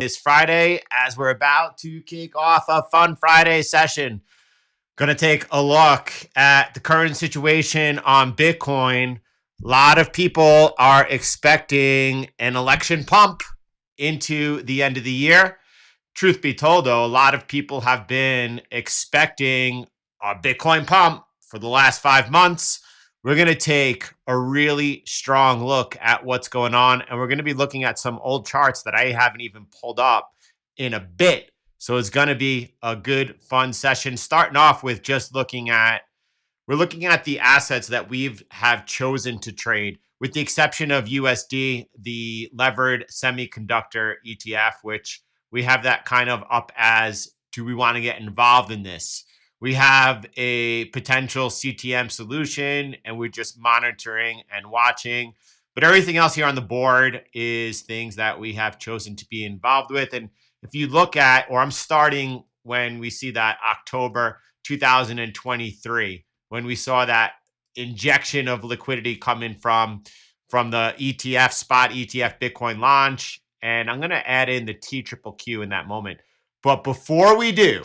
It's Friday as we're about to kick off a fun Friday session. Going to take a look at the current situation on Bitcoin. A lot of people are expecting an election pump into the end of the year. Truth be told, though, a lot of people have been expecting a Bitcoin pump for the last 5 months. We're going to take a really strong look at what's going on, and we're going to be looking at some old charts that I haven't even pulled up in a bit. So it's going to be a good, fun session. Starting off with just looking at the assets that we've have chosen to trade, with the exception of USD, the levered semiconductor ETF, which we have that kind of up as, do we want to get involved in this? We have a potential CTM solution, and we're just monitoring and watching. But everything else here on the board is things that we have chosen to be involved with. And if you look at, or I'm starting when we see that October 2023, when we saw that injection of liquidity coming from the ETF, spot ETF Bitcoin launch. And I'm going to add in the TQQQ in that moment. But before we do,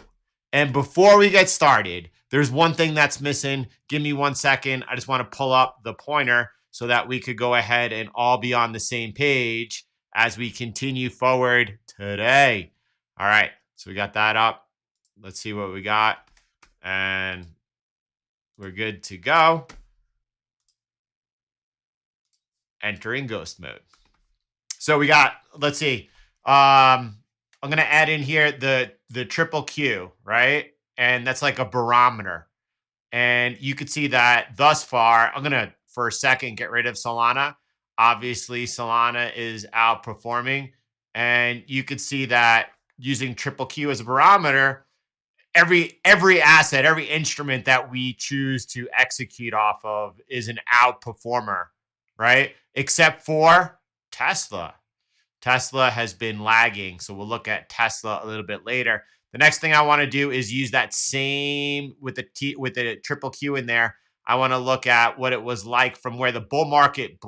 and before we get started, there's one thing that's missing. Give me 1 second. I just want to pull up the pointer so that we could go ahead and all be on the same page as we continue forward today. All right, so we got that up. Let's see what we got. And we're good to go. Entering ghost mode. So we got, let's see. I'm going to add in here the triple Q, right? And that's like a barometer. And you could see that thus far, I'm going to, for a second, get rid of Solana. Obviously, Solana is outperforming. And you could see that using triple Q as a barometer, every asset, every instrument that we choose to execute off of is an outperformer, right? Except for Tesla. Tesla has been lagging, so we'll look at Tesla a little bit later. The next thing I want to do is use that same with the triple Q in there. I want to look at what it was like from where the bull market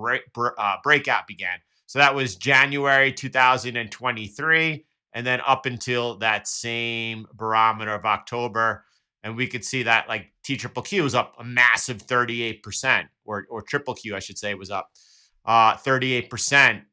breakout began. So that was January 2023, and then up until that same barometer of October. And we could see that like TQQQ was up a massive 38%, or triple Q, I should say, was up 38%.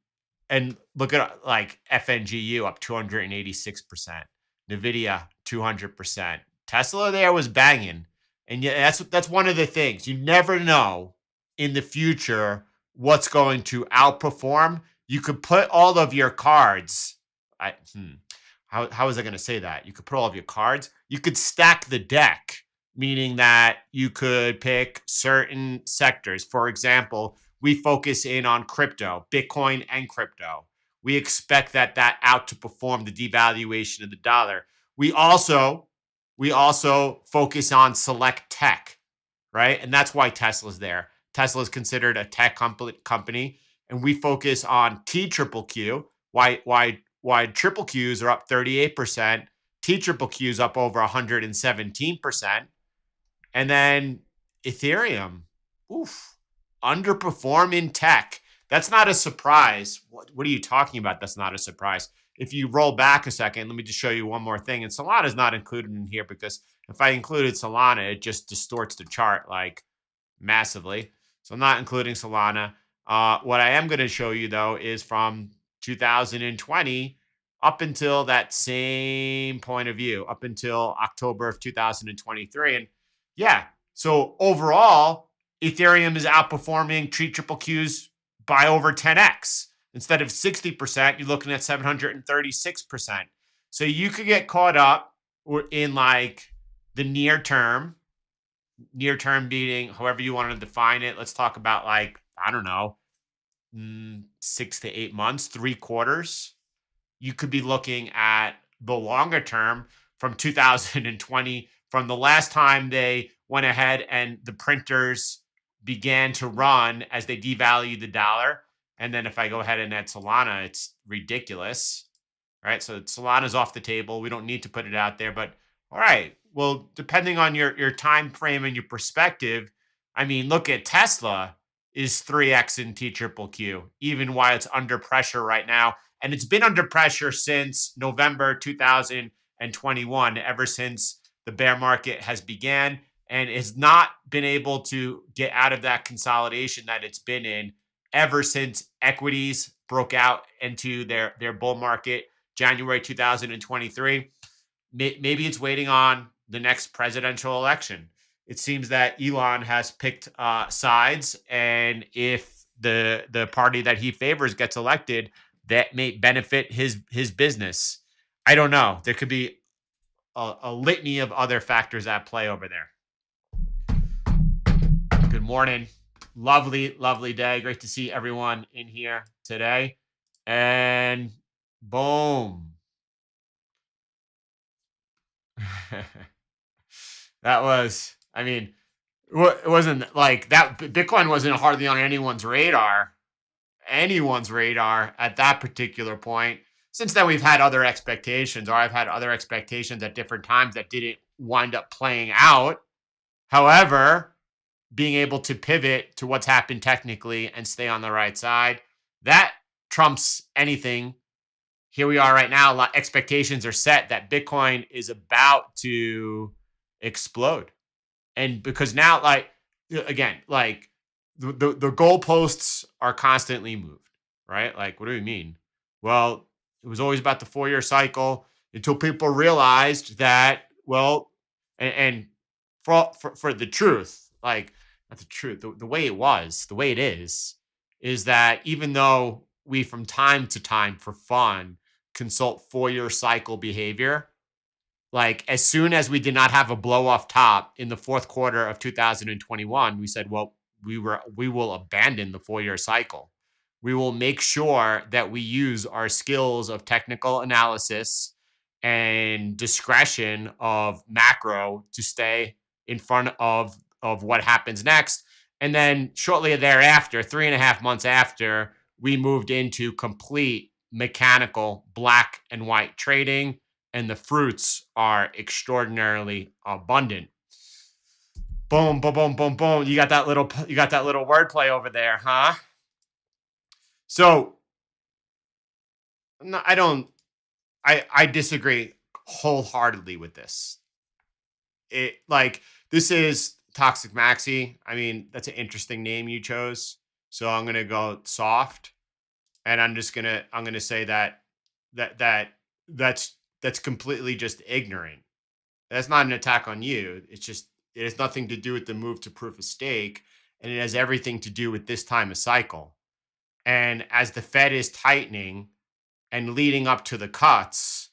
And look at like FNGU up 286%, NVIDIA 200%. Tesla there was banging. And yeah, that's one of the things. You never know in the future what's going to outperform. You could put all of your cards. How was I going to say that? You could put all of your cards. You could stack the deck, meaning that you could pick certain sectors. For example, we focus in on crypto, Bitcoin and crypto. We expect that out to perform the devaluation of the dollar. We also focus on select tech, right? And that's why Tesla's there. Tesla is considered a tech company, and we focus on TQQQ. Why triple Qs are up 38%, TQQQs up over 117%, and then Ethereum, underperform in tech. That's not a surprise. What are you talking about? That's not a surprise. If you roll back a second, let me just show you one more thing. And Solana is not included in here because if I included Solana, it just distorts the chart like massively. So I'm not including Solana. What I am going to show you, though, is from 2020 up until that same point of view, up until October of 2023. And yeah, so overall, Ethereum is outperforming TQQQs by over 10x. Instead of 60%, you're looking at 736%. So you could get caught up in like the near term being however you want to define it. Let's talk about like, I don't know, 6 to 8 months, 3 quarters. You could be looking at the longer term from 2020, from the last time they went ahead and the printers began to run as they devalued the dollar. And then if I go ahead and add Solana, it's ridiculous. All right, so Solana's off the table. We don't need to put it out there. But all right, well, depending on your time frame and your perspective, I mean, look at Tesla is 3x in TQQQ, even while it's under pressure right now. And it's been under pressure since November 2021, ever since the bear market has began, and has not been able to get out of that consolidation that it's been in ever since equities broke out into their bull market January 2023. Maybe it's waiting on the next presidential election. It seems that Elon has picked sides, and if the party that he favors gets elected, that may benefit his business. I don't know. There could be a litany of other factors at play over there. Good morning. Lovely, lovely day. Great to see everyone in here today. And boom. That was, I mean, it wasn't like that. Bitcoin wasn't hardly on anyone's radar at that particular point. Since then, we've had other expectations, or I've had other expectations at different times that didn't wind up playing out. However, being able to pivot to what's happened technically and stay on the right side, that trumps anything. Here we are right now. Expectations are set that Bitcoin is about to explode. And because now, like, again, like the goalposts are constantly moved, right? Like, what do we mean? Well, it was always about the 4-year cycle until people realized that, well, and for the truth, like, not the truth, the way it was, the way it is that even though we from time to time for fun consult 4-year cycle behavior, like as soon as we did not have a blow off top in the fourth quarter of 2021, we said, well, we will abandon the 4-year cycle. We will make sure that we use our skills of technical analysis and discretion of macro to stay in front of what happens next. And then shortly thereafter, 3.5 months after, we moved into complete mechanical black and white trading, and the fruits are extraordinarily abundant. Boom, boom, boom, boom, boom. You got that little wordplay over there, huh? So no, I disagree wholeheartedly with this. This is Toxic Maxi. I mean, that's an interesting name you chose. So I'm gonna go soft, and I'm gonna say that's completely just ignorant. That's not an attack on you. It has nothing to do with the move to proof of stake, and it has everything to do with this time of cycle. And as the Fed is tightening and leading up to the cuts,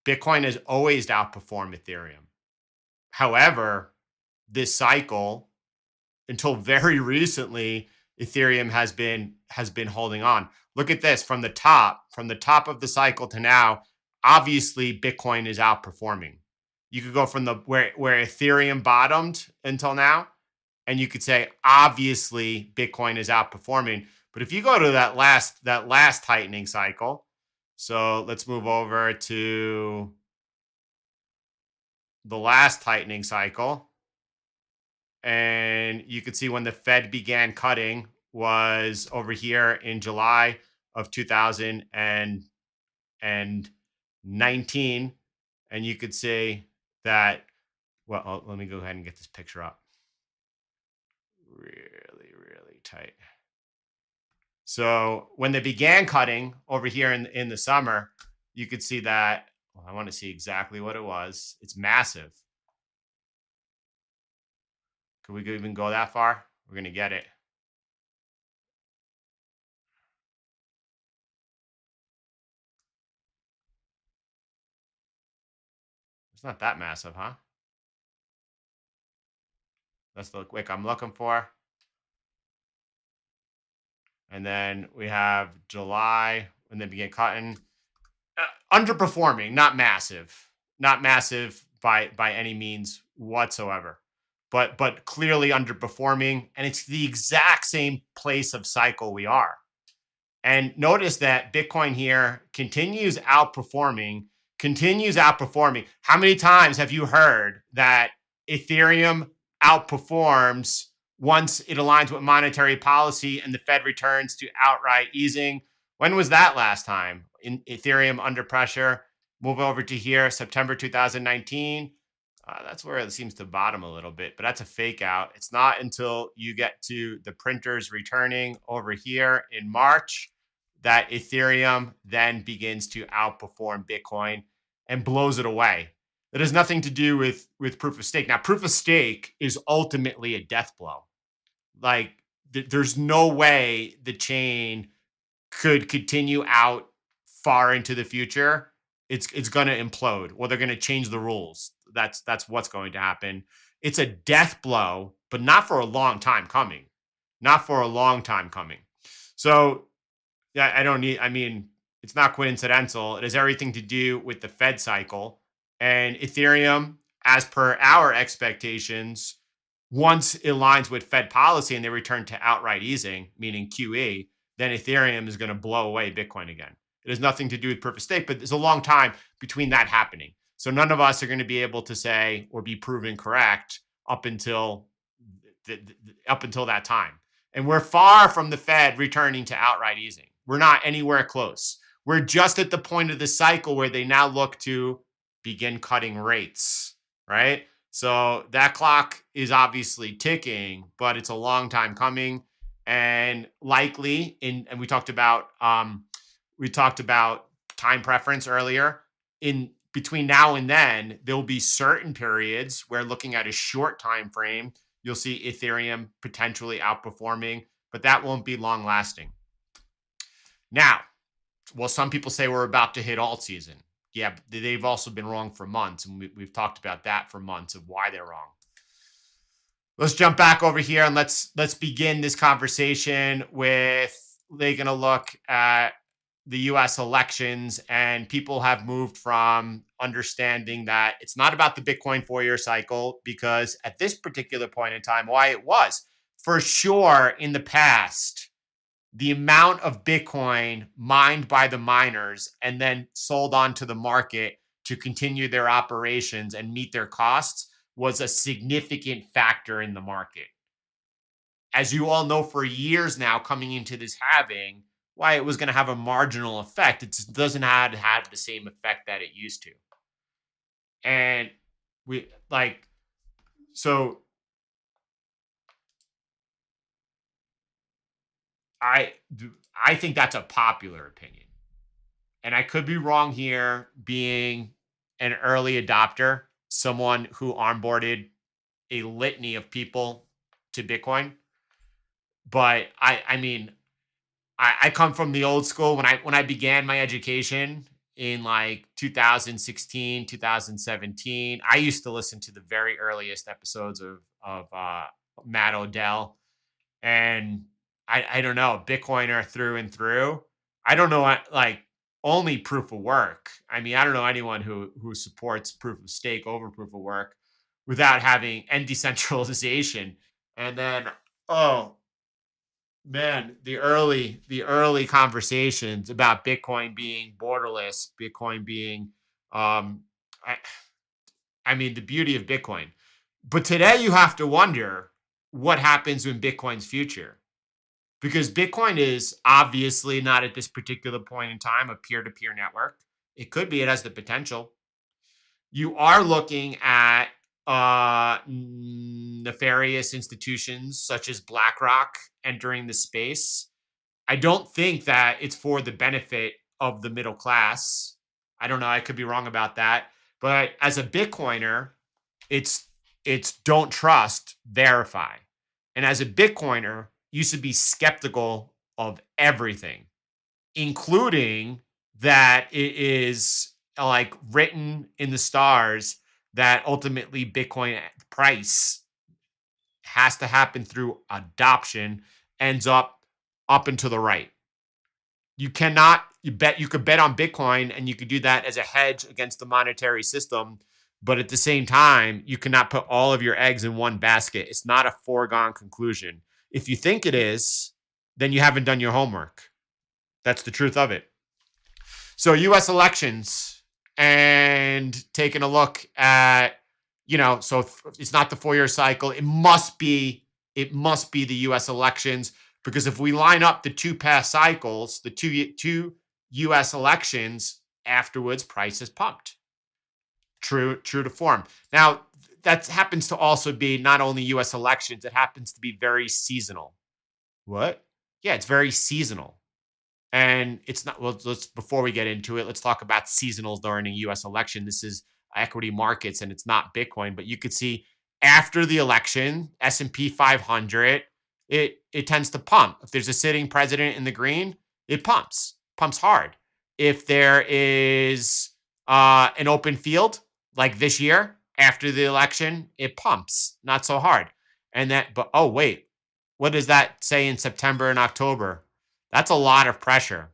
Bitcoin has always outperformed Ethereum. However, this cycle, until very recently, Ethereum has been holding on. Look at this from the top of the cycle to now. Obviously, Bitcoin is outperforming. You could go from where Ethereum bottomed until now, and you could say obviously Bitcoin is outperforming. But if you go to that last tightening cycle, so let's move over to the last tightening cycle, and you could see when the Fed began cutting was over here in July of 2019, and you could see that. Well, let me go ahead and get this picture up. Really, really tight. So when they began cutting over here in the summer, you could see that. Well, I want to see exactly what it was. It's massive. Could we even go that far? We're going to get it. It's not that massive, huh? That's the wick I'm looking for. And then we have July when they began cutting. Underperforming, not massive by any means whatsoever, but clearly underperforming, and it's the exact same place of cycle we are. And notice that Bitcoin here continues outperforming. How many times have you heard that Ethereum outperforms once it aligns with monetary policy and the Fed returns to outright easing? When was that last time? In Ethereum under pressure. Move over to here, September 2019. That's where it seems to bottom a little bit, but that's a fake out. It's not until you get to the printers returning over here in March that Ethereum then begins to outperform Bitcoin and blows it away. That has nothing to do with proof of stake. Now, proof of stake is ultimately a death blow. Like, there's no way the chain could continue out far into the future. It's going to implode, or they're going to change the rules. That's what's going to happen. It's a death blow, but not for a long time coming. Not for a long time coming. So yeah, I mean, it's not coincidental. It has everything to do with the Fed cycle. And Ethereum, as per our expectations, once it aligns with Fed policy and they return to outright easing, meaning QE, then Ethereum is going to blow away Bitcoin again. It has nothing to do with proof of stake, but there's a long time between that happening. So none of us are going to be able to say or be proven correct up until that time. And we're far from the Fed returning to outright easing. We're not anywhere close. We're just at the point of the cycle where they now look to begin cutting rates, right? So that clock is obviously ticking, but it's a long time coming, and likely and we talked about time preference earlier. In between now and then, there'll be certain periods where, looking at a short time frame, you'll see Ethereum potentially outperforming, but that won't be long lasting. Now, well, some people say we're about to hit alt season. Yeah, but they've also been wrong for months, and we've talked about that for months of why they're wrong. Let's jump back over here and let's begin this conversation with taking a look at the US elections. And people have moved from understanding that it's not about the Bitcoin 4-year cycle, because at this particular point in time, why it was for sure in the past, the amount of Bitcoin mined by the miners and then sold onto the market to continue their operations and meet their costs was a significant factor in the market. As you all know, for years now, coming into this halving, why it was going to have a marginal effect. It doesn't have the same effect that it used to. And I think that's a popular opinion. And I could be wrong here, being an early adopter, someone who onboarded a litany of people to Bitcoin. But I mean, I come from the old school. When I began my education in like 2016, 2017, I used to listen to the very earliest episodes of Matt Odell. And I don't know, Bitcoiner through and through. I don't know, like, only proof of work. I mean, I don't know anyone who supports proof of stake over proof of work without having and decentralization. And then, oh man, the early conversations about Bitcoin being borderless, Bitcoin being, I, I mean, the beauty of Bitcoin. But today you have to wonder what happens in Bitcoin's future, because Bitcoin is obviously not at this particular point in time a peer-to-peer network. It could be, it has the potential. You are looking at nefarious institutions such as BlackRock entering the space. I don't think that it's for the benefit of the middle class. I don't know. I could be wrong about that. But as a Bitcoiner, it's don't trust, verify. And as a Bitcoiner, you should be skeptical of everything, including that it is like written in the stars that ultimately Bitcoin price has to happen through adoption, ends up and to the right. You could bet on Bitcoin, and you could do that as a hedge against the monetary system. But at the same time, you cannot put all of your eggs in one basket. It's not a foregone conclusion. If you think it is, then you haven't done your homework. That's the truth of it. So US elections, and taking a look at, so it's not the 4-year cycle. It must be the US elections. Because if we line up the two past cycles, the two US elections, afterwards, prices pumped. True to form. Now, that happens to also be not only US elections, it happens to be very seasonal. What? Yeah, it's very seasonal. And it's not, well, let's, before we get into it, let's talk about seasonals during a US election. This is equity markets and it's not Bitcoin, but you could see after the election, S&P 500, it tends to pump. If there's a sitting president in the green, it pumps hard. If there is an open field like this year after the election, it pumps not so hard. And that, but oh, wait, what does that say in September and October? That's a lot of pressure.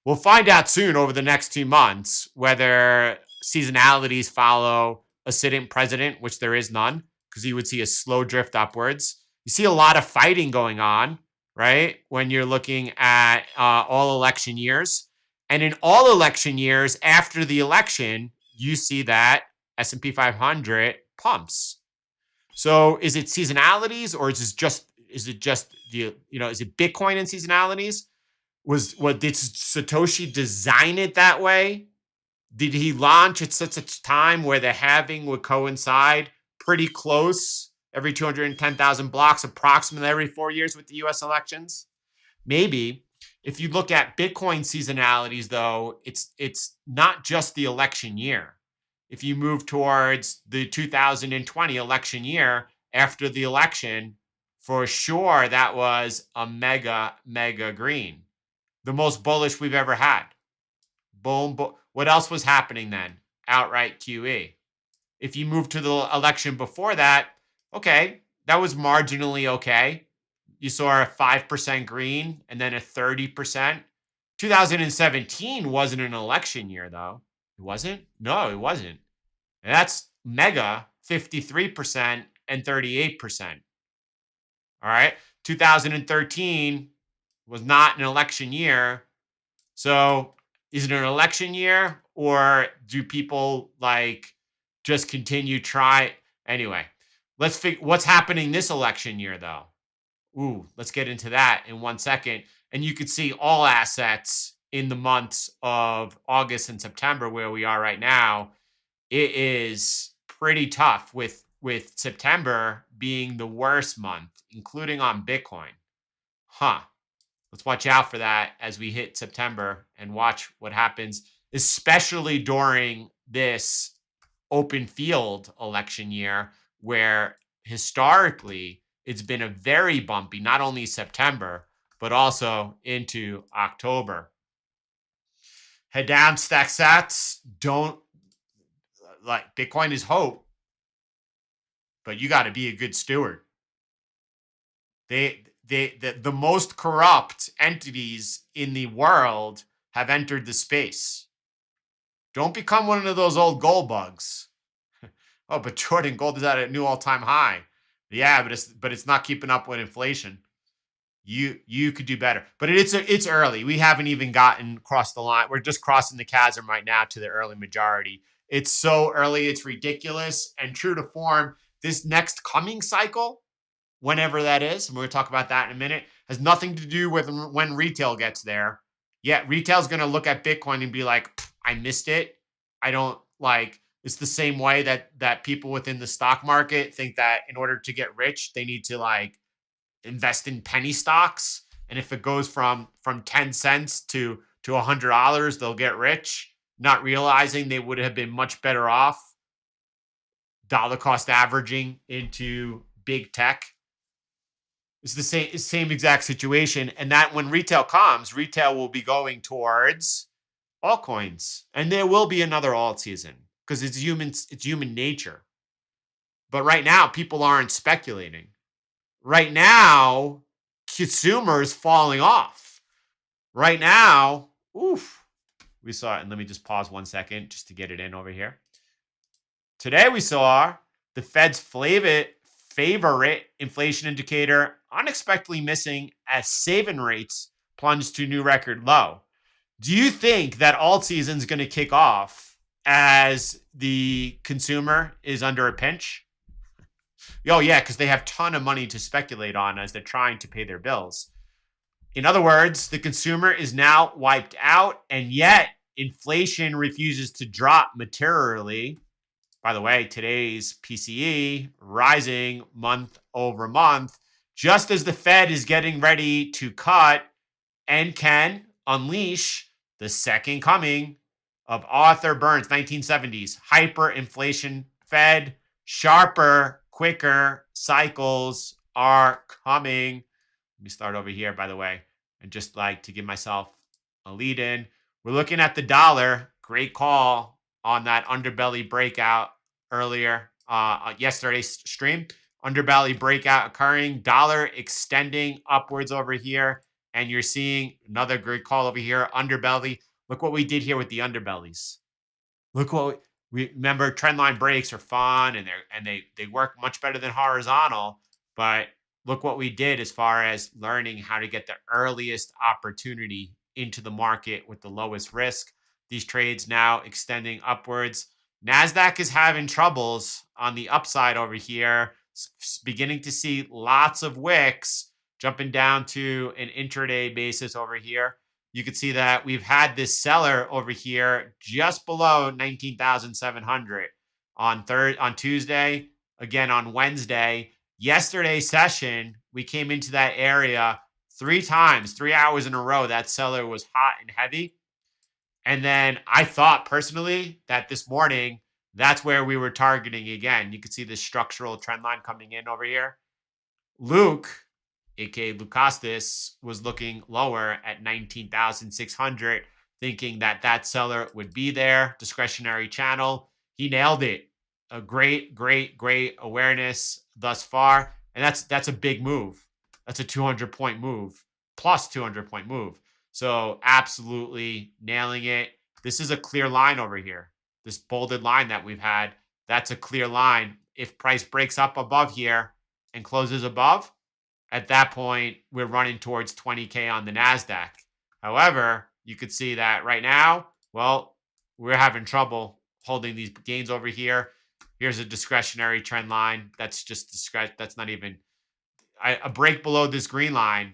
We'll find out soon over the next 2 months whether seasonalities follow a sitting president, which there is none, because you would see a slow drift upwards. You see a lot of fighting going on, right? When you're looking at all election years. And in all election years after the election, you see that S&P 500 pumps. So is it seasonalities or is it just is it Bitcoin and seasonalities? Did Satoshi design it that way? Did he launch at such a time where the halving would coincide pretty close every 210,000 blocks, approximately every 4 years with the US elections? Maybe. If you look at Bitcoin seasonalities, though, it's not just the election year. If you move towards the 2020 election year, after the election, for sure, that was a mega green. The most bullish we've ever had. Boom. What else was happening then? Outright QE. If you move to the election before that, okay, that was marginally okay. You saw a 5% green and then a 30%. 2017 wasn't an election year, though. It wasn't? No, it wasn't. And that's mega 53% and 38%. All right. 2013 was not an election year. So is it an election year or do people just continue try? Anyway, let's figure what's happening this election year, though. Ooh, let's get into that in 1 second. And you could see all assets in the months of August and September where we are right now. It is pretty tough with September being the worst month, including on Bitcoin. Let's watch out for that as we hit September and watch what happens, especially during this open field election year where historically it's been a very bumpy, not only September, but also into October. Head down, stack sats. Don't Bitcoin is hope, but you got to be a good steward. The most corrupt entities in the world have entered the space. Don't become one of those old gold bugs. Oh, but Jordan, gold is at a new all-time high. Yeah, but it's not keeping up with inflation. You could do better. But it's early. We haven't even gotten across the line. We're just crossing the chasm right now to the early majority. It's so early, it's ridiculous. And true to form, this next coming cycle, whenever that is, and we're going to talk about that in a minute, has nothing to do with when retail gets there. Yeah, retail's going to look at Bitcoin and be like, I missed it. I don't it's the same way that people within the stock market think that in order to get rich, they need to invest in penny stocks. And if it goes from 10 cents to $100, they'll get rich, not realizing they would have been much better off dollar cost averaging into big tech. It's the same exact situation. And that when retail comes, retail will be going towards altcoins. And there will be another alt season because it's human nature. But right now, people aren't speculating. Right now, consumers falling off. Right now, we saw it. And let me just pause 1 second just to get it in over here. Today, we saw the Fed's favorite inflation indicator unexpectedly missing as saving rates plunged to new record low. Do you think that alt season is going to kick off as the consumer is under a pinch? Oh, yeah, because they have a ton of money to speculate on as they're trying to pay their bills. In other words, the consumer is now wiped out, and yet inflation refuses to drop materially. By the way, today's PCE rising month over month, just as the Fed is getting ready to cut and can unleash the second coming of Arthur Burns, 1970s, hyperinflation Fed, sharper, quicker cycles are coming. Let me start over here, by the way, and just like to give myself a lead in. We're looking at the dollar. Great call on that underbelly breakout earlier, yesterday's stream. Underbelly breakout occurring, dollar extending upwards over here. And you're seeing another great call over here, underbelly. Look what we did here with the underbellies. Look what we remember. Trend line breaks are fun and they work much better than horizontal. But look what we did as far as learning how to get the earliest opportunity into the market with the lowest risk. These trades now extending upwards. Nasdaq is having troubles on the upside over here, beginning to see lots of wicks jumping down to an intraday basis over here. You can see that we've had this seller over here just below 19,700 on Tuesday, again on Wednesday. Yesterday's session, we came into that area 3 times, 3 hours in a row. That seller was hot and heavy. And then I thought personally that this morning, that's where we were targeting again. You can see the structural trend line coming in over here. Luke, aka Lukastis, was looking lower at 19,600, thinking that that seller would be there. Discretionary channel. He nailed it. A great, great, great awareness thus far. And that's a big move. That's a 200-point move, plus 200-point move. So absolutely nailing it. This is a clear line over here. This bolded line that we've had, that's a clear line. If price breaks up above here and closes above, at that point, we're running towards 20K on the NASDAQ. However, you could see that right now, well, we're having trouble holding these gains over here. Here's a discretionary trend line. That's just that's not even a break below this green line.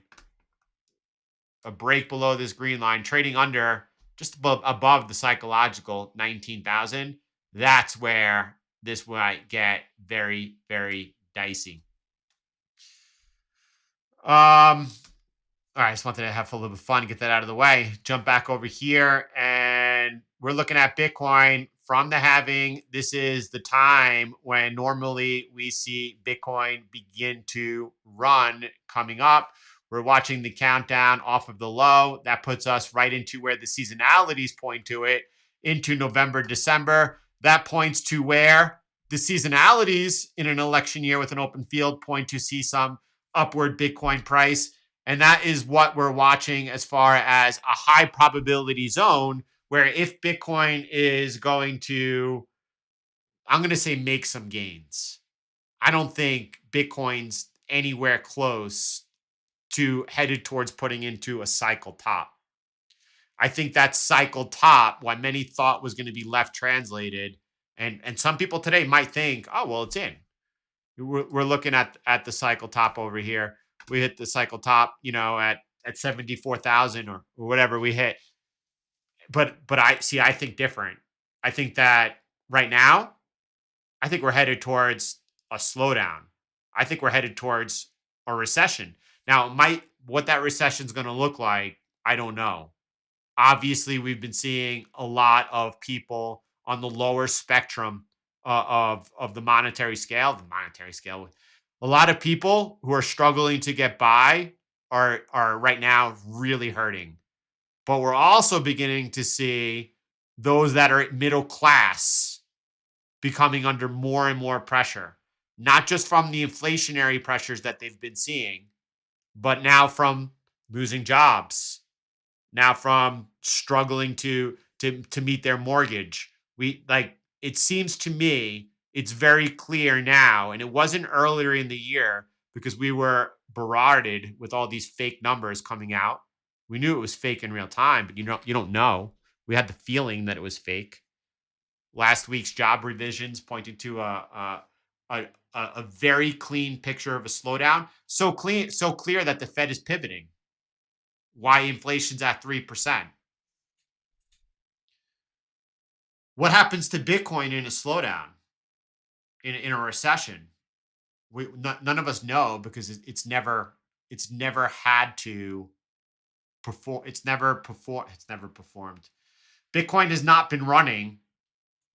A break below this green line, trading under just above the psychological 19,000. That's where this might get very, very dicey. All right, I just wanted to have a little bit of fun, get that out of the way. Jump back over here, and we're looking at Bitcoin from the halving. This is the time when normally we see Bitcoin begin to run coming up. We're watching the countdown off of the low. That puts us right into where the seasonalities point to it, into November, December. That points to where the seasonalities in an election year with an open field point to see some upward Bitcoin price. And that is what we're watching as far as a high probability zone where if Bitcoin is going to, I'm going to say, make some gains. I don't think Bitcoin's anywhere close to headed towards putting into a cycle top. I think that cycle top, what many thought was going to be left translated, and some people today might think, oh, well, it's in. We're looking at the cycle top over here. We hit the cycle top, at 74,000 or whatever we hit. But I think different. I think that right now, I think we're headed towards a slowdown. I think we're headed towards a recession. Now, what that recession is going to look like, I don't know. Obviously, we've been seeing a lot of people on the lower spectrum of the monetary scale. A lot of people who are struggling to get by are right now really hurting. But we're also beginning to see those that are middle class becoming under more and more pressure, not just from the inflationary pressures that they've been seeing, but now from losing jobs, now from struggling to meet their mortgage. It seems to me it's very clear now, and it wasn't earlier in the year because we were barraged with all these fake numbers coming out. We knew it was fake in real time, but you don't know. We had the feeling that it was fake. Last week's job revisions pointed to a very clean picture of a slowdown. So clear that the Fed is pivoting. why inflation's at 3%. What happens to Bitcoin in a slowdown, in a recession? None of us know because it's never had to perform. It's never performed. Bitcoin has not been running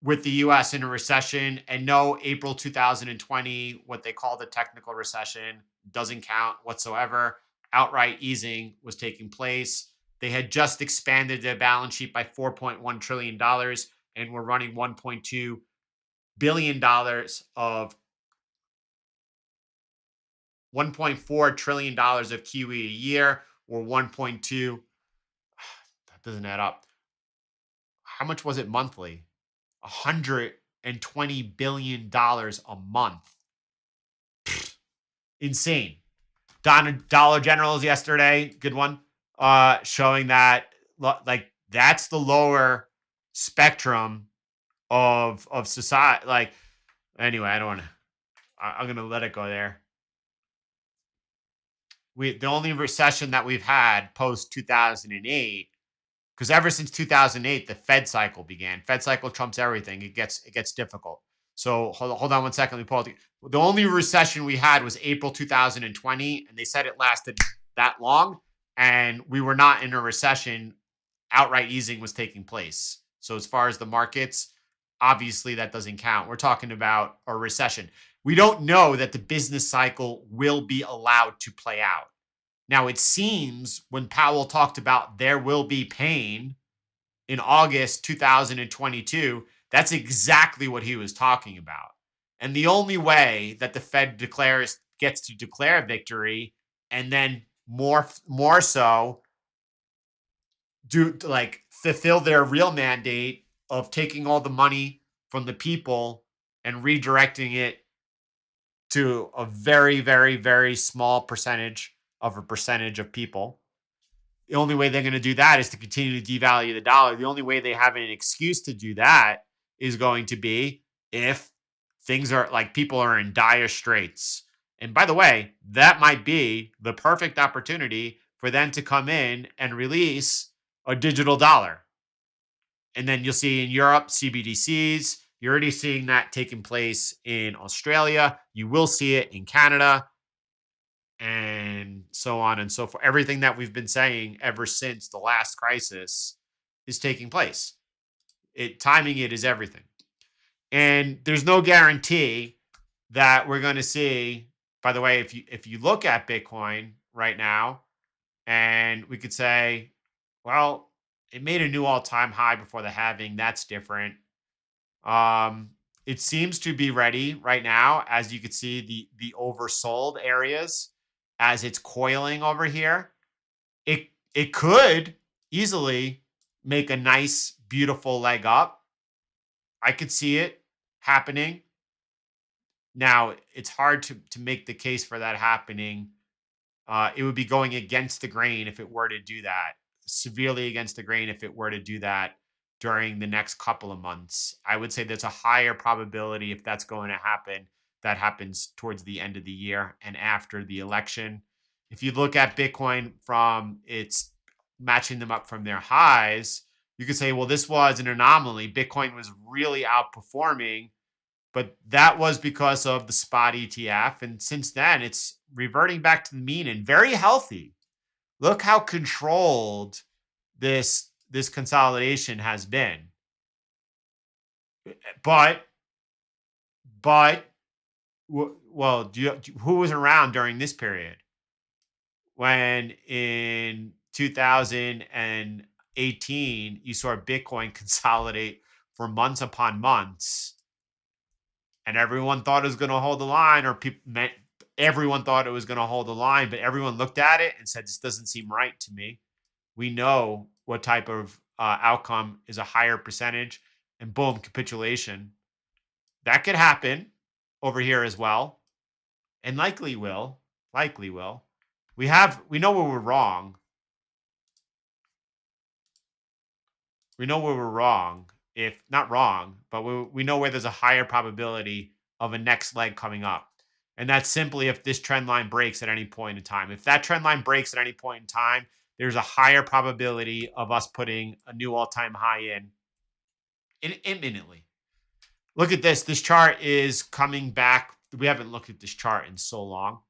with the US in a recession, and no, April 2020, what they call the technical recession, doesn't count whatsoever. Outright easing was taking place. They had just expanded their balance sheet by $4.1 trillion and were running $1.2 billion of $1.4 trillion of QE a year, or 1.2. That doesn't add up. How much was it monthly? $120 billion a month. Insane. Dollar Generals yesterday, good one, showing that like that's the lower spectrum of society. Like, anyway, I don't want to. I'm gonna let it go there. The only recession that we've had post 2008, because ever since 2008 the Fed cycle began. Fed cycle trumps everything. It gets difficult. So hold on one second. Let me pull it. The only recession we had was April 2020, and they said it lasted that long, and we were not in a recession. Outright easing was taking place. So as far as the markets, obviously that doesn't count. We're talking about a recession. We don't know that the business cycle will be allowed to play out. Now, it seems when Powell talked about there will be pain in August 2022, that's exactly what he was talking about. And the only way that the Fed gets to declare victory, and then more so fulfill their real mandate of taking all the money from the people and redirecting it to a very, very, very small percentage of people. The only way they're going to do that is to continue to devalue the dollar. The only way they have an excuse to do that is going to be if things are like people are in dire straits. And by the way, that might be the perfect opportunity for them to come in and release a digital dollar. And then you'll see in Europe, CBDCs. You're already seeing that taking place in Australia. You will see it in Canada, and so on and so forth. Everything that we've been saying ever since the last crisis is taking place. Timing it is everything. And there's no guarantee that we're going to see. By the way, if you look at Bitcoin right now, and we could say, well, it made a new all-time high before the halving. That's different. It seems to be ready right now, as you can see the oversold areas as it's coiling over here. It could easily make a nice, beautiful leg up. I could see it happening. Now, it's hard to make the case for that happening. It would be going against the grain if it were to do that, severely against the grain if it were to do that during the next couple of months. I would say there's a higher probability, if that's going to happen, that happens towards the end of the year and after the election. If you look at Bitcoin from its matching them up from their highs, you could say, well, this was an anomaly. Bitcoin was really outperforming, but that was because of the spot ETF. And since then, it's reverting back to the mean and very healthy. Look how controlled this consolidation has been. But well, who was around during this period when in 2018 you saw Bitcoin consolidate for months upon months, and everyone thought it was going to hold the line, or everyone thought it was going to hold the line, but everyone looked at it and said, this doesn't seem right to me. We know what type of outcome is a higher percentage, and boom, capitulation. That could happen over here as well, and likely will. We know where we're wrong. We know where we're wrong, if not wrong, but we know where there's a higher probability of a next leg coming up. And that's simply if this trend line breaks at any point in time. If that trend line breaks at any point in time, there's a higher probability of us putting a new all-time high in imminently. Look at this. This chart is coming back. We haven't looked at this chart in so long.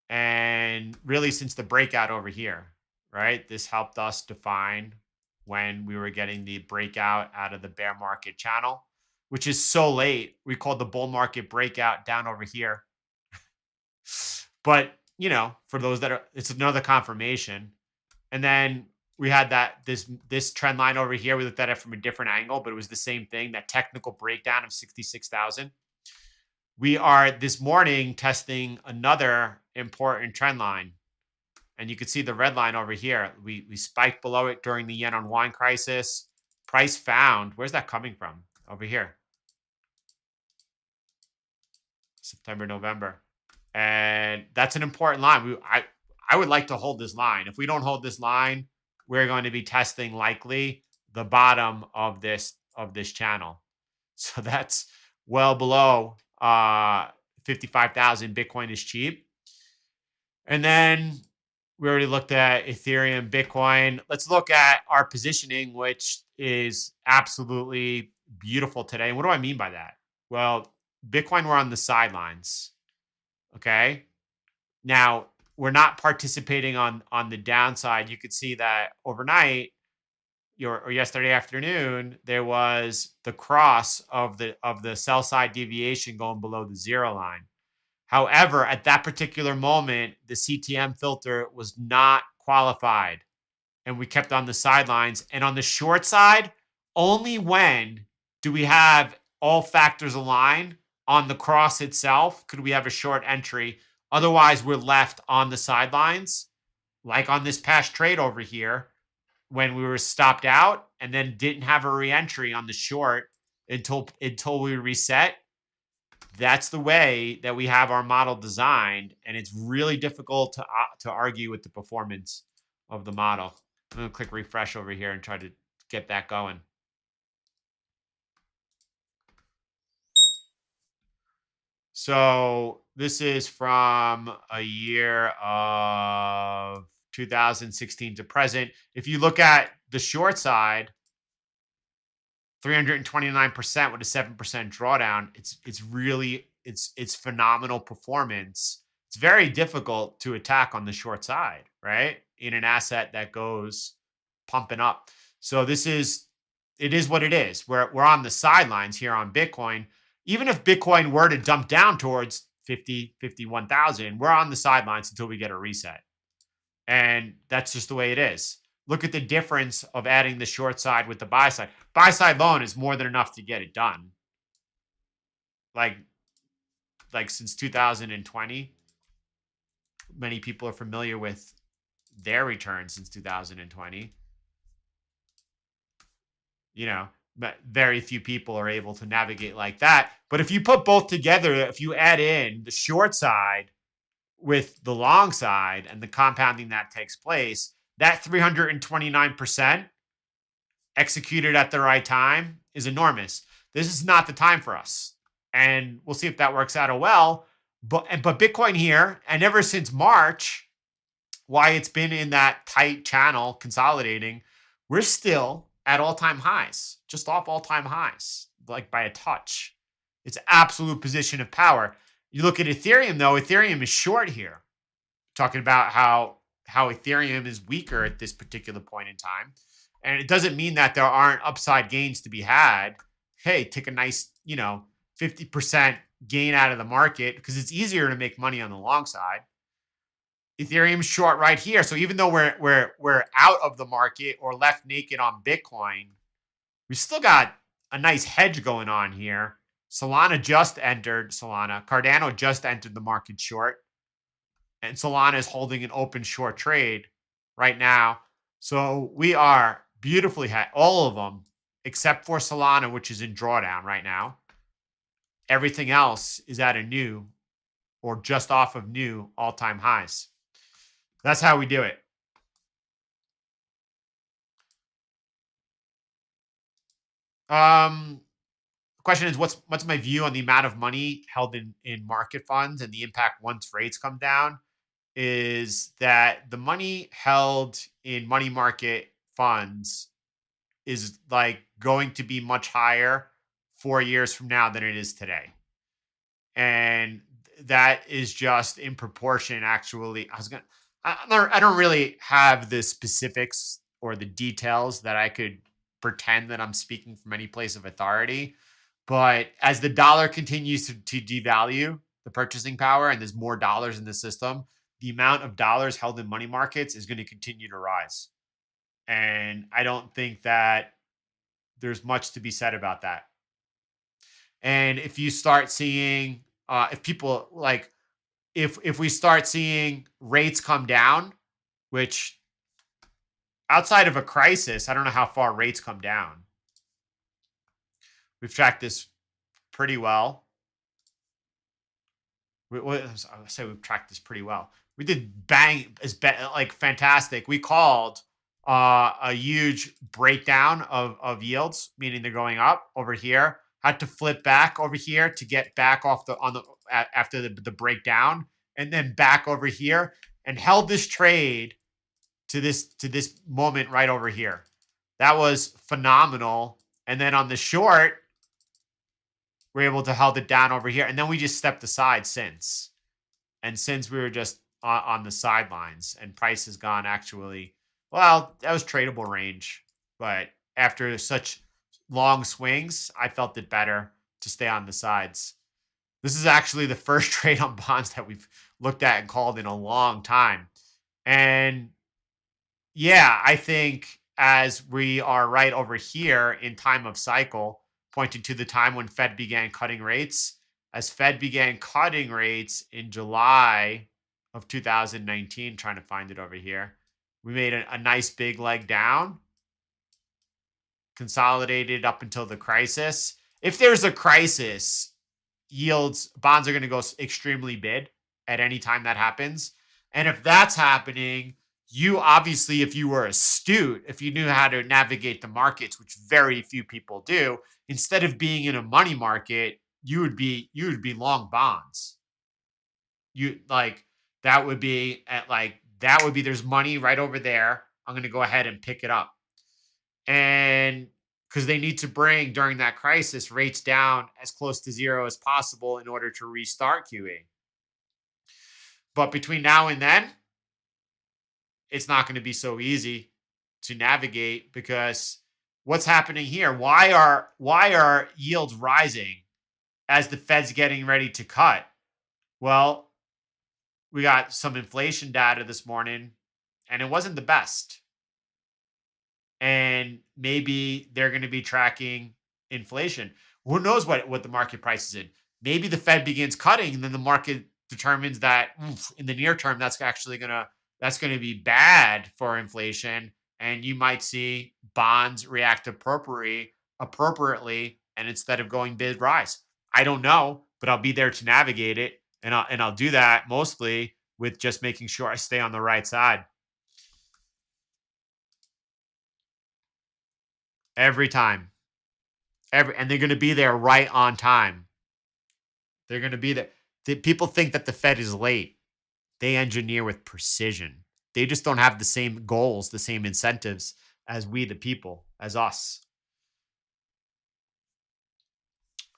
And really since the breakout over here, right? This helped us define when we were getting the breakout out of the bear market channel, which is so late. We called the bull market breakout down over here. But, for those that are, it's another confirmation. And then we had this trend line over here. We looked at it from a different angle, but it was the same thing, that technical breakdown of 66,000. We are this morning testing another important trend line. And you can see the red line over here. We spiked below it during the yen on wine crisis. Price found. Where's that coming from? Over here. September, November. And that's an important line. I would like to hold this line. If we don't hold this line, we're going to be testing likely the bottom of this channel. So that's well below 55,000. Bitcoin is cheap. And then we already looked at Ethereum, Bitcoin. Let's look at our positioning, which is absolutely beautiful today. And what do I mean by that? Well, Bitcoin, we're on the sidelines. Okay. Now, we're not participating on the downside. You could see that overnight or yesterday afternoon, there was the cross of the sell side deviation going below the zero line. However, at that particular moment, the CTM filter was not qualified, and we kept on the sidelines. And on the short side, only when do we have all factors aligned on the cross itself could we have a short entry. Otherwise, we're left on the sidelines, like on this past trade over here, when we were stopped out and then didn't have a re-entry on the short until we reset. That's the way that we have our model designed, and it's really difficult to argue with the performance of the model. I'm going to click refresh over here and try to get that going. So this is from a year of 2016 to present. If you look at the short side, 329% with a 7% drawdown. It's phenomenal performance. It's very difficult to attack on the short side, right? In an asset that goes pumping up. So it is what it is. We're on the sidelines here on Bitcoin. Even if Bitcoin were to dump down towards 50, 51,000, we're on the sidelines until we get a reset. And that's just the way it is. Look at the difference of adding the short side with the buy side. Buy side loan is more than enough to get it done. Like since 2020, many people are familiar with their returns since 2020. But very few people are able to navigate like that. But if you put both together, if you add in the short side with the long side and the compounding that takes place, that 329% executed at the right time is enormous. This is not the time for us. And we'll see if that works out well. But Bitcoin here, and ever since March, why it's been in that tight channel consolidating, we're still at all-time highs, just off all-time highs, like by a touch. It's absolute position of power. You look at Ethereum, though. Ethereum is short here, talking about how Ethereum is weaker at this particular point in time. And it doesn't mean that there aren't upside gains to be had. Hey, take a nice, 50% gain out of the market because it's easier to make money on the long side. Ethereum's short right here. So even though we're out of the market or left naked on Bitcoin, we still got a nice hedge going on here. Cardano just entered the market short. And Solana is holding an open short trade right now. So we are beautifully all of them, except for Solana, which is in drawdown right now. Everything else is at a new or just off of new all-time highs. That's how we do it. Question is, what's my view on the amount of money held in market funds and the impact once rates come down? is that the money held in money market funds is like going to be much higher 4 years from now than it is today. And that is just in proportion. Actually, I don't really have the specifics or the details that I could pretend that I'm speaking from any place of authority. But as the dollar continues to devalue the purchasing power and there's more dollars in the system, the amount of dollars held in money markets is going to continue to rise. And I don't think that there's much to be said about that. And if you start seeing, if people like, if we start seeing rates come down, which outside of a crisis, I don't know how far rates come down. We've tracked this pretty well. I say we've tracked this pretty well. We did bang is like fantastic. We called a huge breakdown of yields, meaning they're going up over here. Had to flip back over here to get back off after the breakdown, and then back over here and held this trade to this moment right over here. That was phenomenal. And then on the short, we're able to hold it down over here, and then we just stepped aside since. And since we were just on the sidelines, and price has gone actually, well, that was tradable range. But after such long swings, I felt it better to stay on the sides. This is actually the first trade on bonds that we've looked at and called in a long time. And yeah, I think as we are right over here in time of cycle, pointing to the time when Fed began cutting rates, as Fed began cutting rates in July of 2019, trying to find it over here, we made a nice big leg down, consolidated up until the crisis. If there's a crisis, bonds are going to go extremely bid at any time that happens. And if that's happening, you obviously, if you were astute, if you knew how to navigate the markets, which very few people do, instead of being in a money market, you would be long bonds. That would be there's money right over there. I'm going to go ahead and pick it up. And because they need to bring during that crisis rates down as close to zero as possible in order to restart QE. But between now and then, it's not going to be so easy to navigate, because what's happening here? Why are yields rising as the Fed's getting ready to cut? Well, we got some inflation data this morning, and it wasn't the best. And maybe they're going to be tracking inflation. Who knows what the market price is in? Maybe the Fed begins cutting, and then the market determines that in the near term that's going to be bad for inflation, and you might see bonds react appropriately, and instead of going bid, rise. I don't know, but I'll be there to navigate it, and I'll do that mostly with just making sure I stay on the right side. Every time. And they're going to be there right on time. They're going to be there. People think that the Fed is late. They engineer with precision. They just don't have the same goals, the same incentives as we, the people, as us.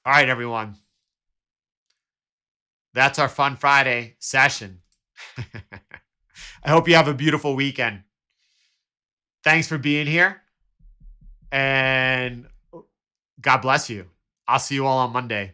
All right, everyone. That's our Fun Friday session. I hope you have a beautiful weekend. Thanks for being here. And God bless you. I'll see you all on Monday.